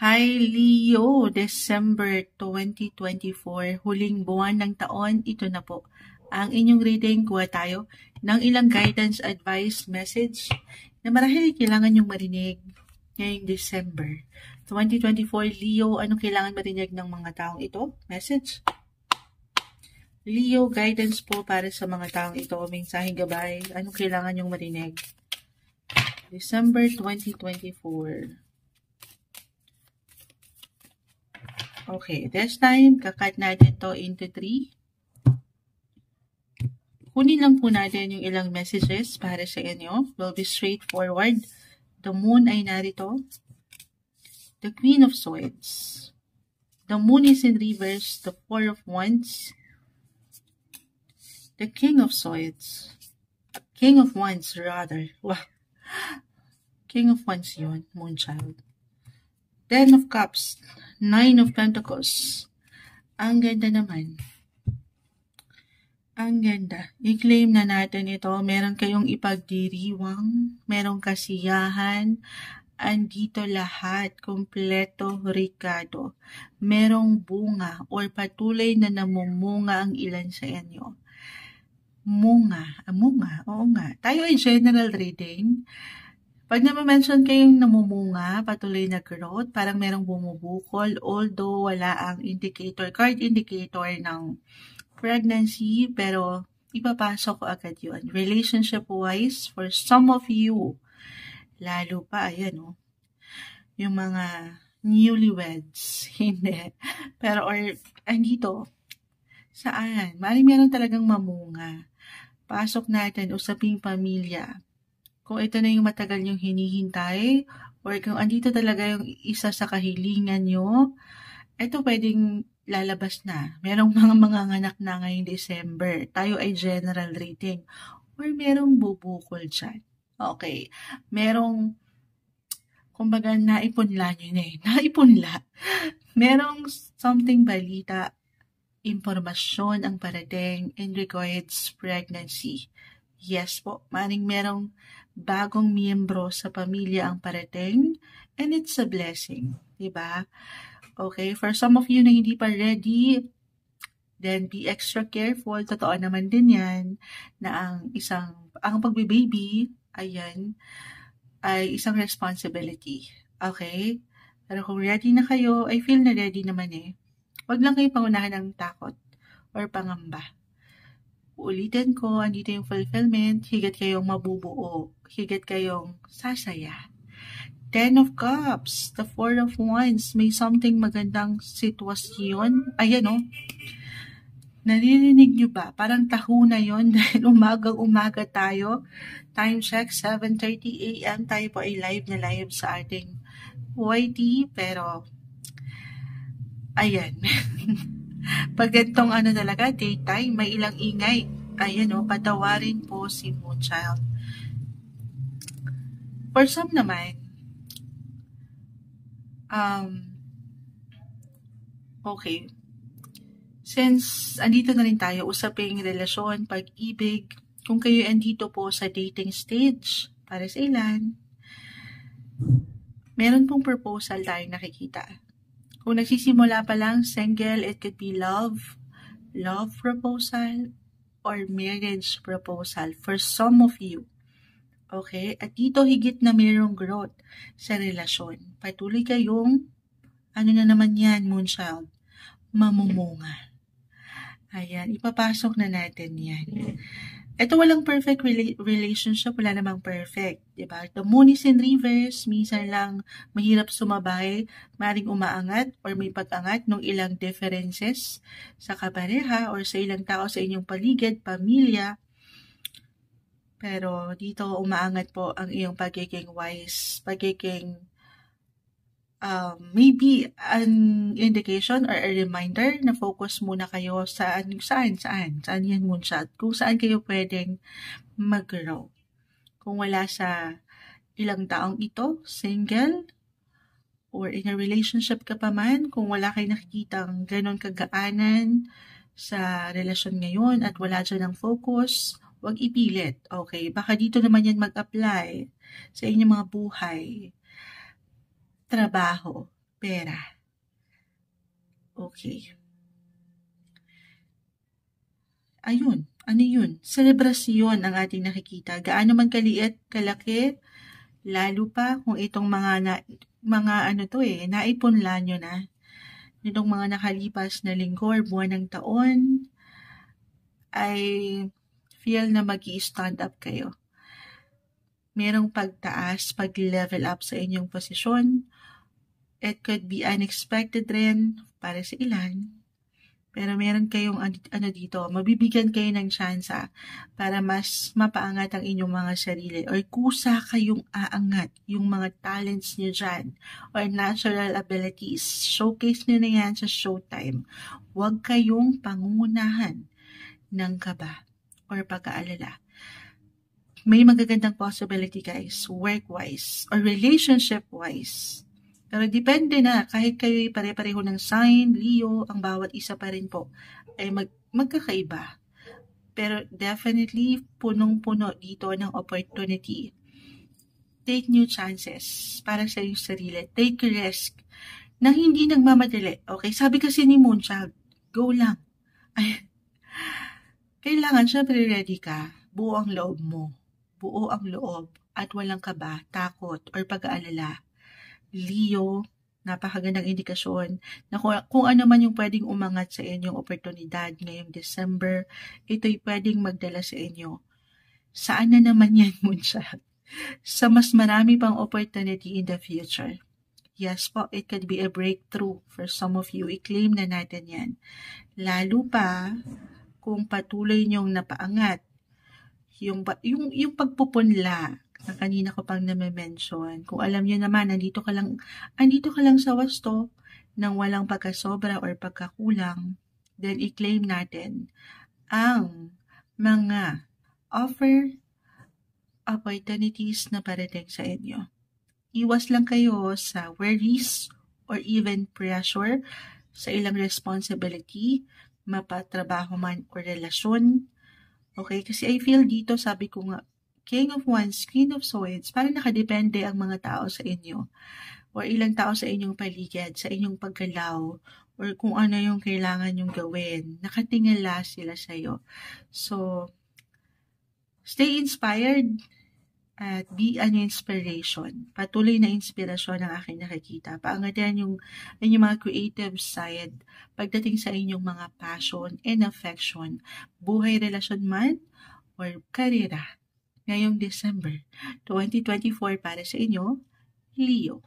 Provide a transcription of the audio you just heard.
Hi Leo, December 2024, huling buwan ng taon, ito na po. Ang inyong reading, kuha tayo ng ilang guidance, advice, message na marahil kailangan nyong marinig ngayong December 2024. Leo, anong kailangan marinig ng mga taong ito? Message. Leo, guidance po para sa mga taong ito. Mensaheng gabay, anong kailangan nyong marinig? December 2024. Okay, this time, kakat natin to into 3. Kunin lang po natin yung ilang messages para sa inyo. Will be straightforward. The moon ay narito. The Queen of Swords. The moon is in reverse. The Four of Wands. The King of Swords. King of Wands, rather. Wow. King of Wands yun, Moonchild. Ten of Cups. Nine of Pentacles. Ang ganda naman. Ang ganda. I-claim na natin ito. Meron kayong ipagdiriwang. Merong kasiyahan. Andito lahat. Kompleto, Ricardo. Merong bunga or patuloy na namumunga ang ilan sa inyo. Munga. Munga. Oo nga. Tayo ay general reading. Pag na-mention kayong namumunga, patuloy na growth, parang merong bumubukol, although wala ang indicator, card indicator ng pregnancy, pero ipapasok ko agad yun. Relationship-wise, for some of you, lalo pa, ayan yung mga newlyweds, hindi. Pero, andito, saan? Meron talagang mamunga. Pasok natin, usaping pamilya. Kung ito na yung matagal nyong hinihintay, or kung andito talaga yung isa sa kahilingan nyo, ito pwedeng lalabas na. Merong mga anak na ngayong December. Tayo ay general rating. Or merong bubukol dyan. Okay. Merong, kumbaga, naipunla nyo na eh. Naipunla. Merong something balita, impormasyon ang parating in regards pregnancy. Yes po, maring merong bagong miyembro sa pamilya ang parating, and it's a blessing, diba? Okay, for some of you na hindi pa ready, then be extra careful. Totoo naman din yan na ang pagbe-baby, ayan, ay isang responsibility. Okay? Pero kung ready na kayo, I feel na ready naman eh. Huwag lang kayo pangunahan ng takot or pangamba. Ulitin ko, andito yung fulfillment, higit kayong mabubuo, higit kayong sasaya. Ten of Cups, the Four of Wands, may something magandang sitwasyon. Ayan naririnig nyo ba? Parang taho na yon dahil umagang-umaga tayo. Time check, 7:30 a.m. Tayo po ay live na live sa ating YT, pero ayan. Pag itong talaga, daytime, may ilang ingay. Ayan patawarin po si Moonchild. For some naman, okay. Since andito na rin tayo, usaping relasyon, pag-ibig, kung kayo andito po sa dating stage, para sa ilan, meron pong proposal tayong nakikita. Kung nagsisimula pa lang, single, it could be love proposal, or marriage proposal for some of you. Okay? At dito higit na mayroong growth sa relasyon. Patuloy kayong, na naman yan, Moonchild? Mamumunga. Ayan, ipapasok na natin yan. Ito walang perfect relationship, wala namang perfect, diba? The moon is in reverse, minsan lang mahirap sumabay, maring umaangat or may pag-angat ng ilang differences sa kapareha or sa ilang tao sa inyong paligid, pamilya. Pero dito umaangat po ang iyong pagiging wise, pagiging maybe an indication or a reminder na focus muna kayo saan yan Moonshot, kung saan kayo pwedeng mag-grow. Kung wala sa ilang taong ito, single, or in a relationship ka pa man, kung wala kayo nakikitang ganon kagaanan sa relasyon ngayon at wala dyan ng focus, huwag ipilit. Okay, baka dito naman yan mag-apply sa inyong mga buhay, trabaho. pera. Okay. Ayun, ano yun? Selebrasyon ang ating nakikita. Gaano man kaliit, kalaki, lalo pa kung itong naipunla nyo na. Nitong mga nakalipas na linggo or buwan ng taon, ay feel na mag-i-stand up kayo. Merong pagtaas, pag-level up sa inyong posisyon. It could be unexpected rin para sa ilan. Pero meron kayong dito, mabibigyan kayo ng tsansa para mas mapaangat ang inyong mga sarili or kusa kayong aangat yung mga talents niyo dyan or natural abilities. Showcase niyo na yan sa showtime. Huwag kayong pangunahan ng kaba or pag-aalala. May magagandang possibility guys, work-wise or relationship-wise. Pero depende na, kahit kayo'y pare-pareho ng sign, Leo, ang bawat isa pa rin po ay magkakaiba. Pero definitely, punong-puno dito ng opportunity. Take new chances para sa iyong sarili. Take risk na hindi nagmamadali. Okay, sabi kasi ni Moonchild, go lang. Ay, kailangan syempre ready ka. Buo ang loob mo. Buo ang loob at walang kaba, takot, or pag-aalala. Leo, napakagandang indikasyon na kung ano man yung pwedeng umangat sa inyong oportunidad ngayong December, ito'y pwedeng magdala sa inyo. Saan na naman yan, Moonchild? Sa mas marami pang opportunity in the future. Yes po, it could be a breakthrough for some of you. I-claim na natin yan. Lalo pa kung patuloy niyong napaangat yung pagpupunla na kanina ko pang na-mention. Kung alam niyo naman, andito ka lang sa wasto nang walang pagkasobra or pagkakulang, then i-claim natin ang mga offer opportunities na parating sa inyo. Iwas lang kayo sa worries or even pressure sa ilang responsibility, mapatrabaho man o relasyon. Okay, kasi I feel dito, sabi ko nga, King of Wands, Queen of Swords, parang nakadepende ang mga tao sa inyo or ilang tao sa inyong paligid, sa inyong paggalaw or kung ano yung kailangan yung gawin. Nakatingala sila sa'yo. So, stay inspired at be an inspiration. Patuloy na inspirasyon ang aking nakikita. Paangatin yung mga creative side pagdating sa inyong mga passion and affection, buhay, relasyon man, or karera. Ngayong December 2024 para sa inyo, Leo.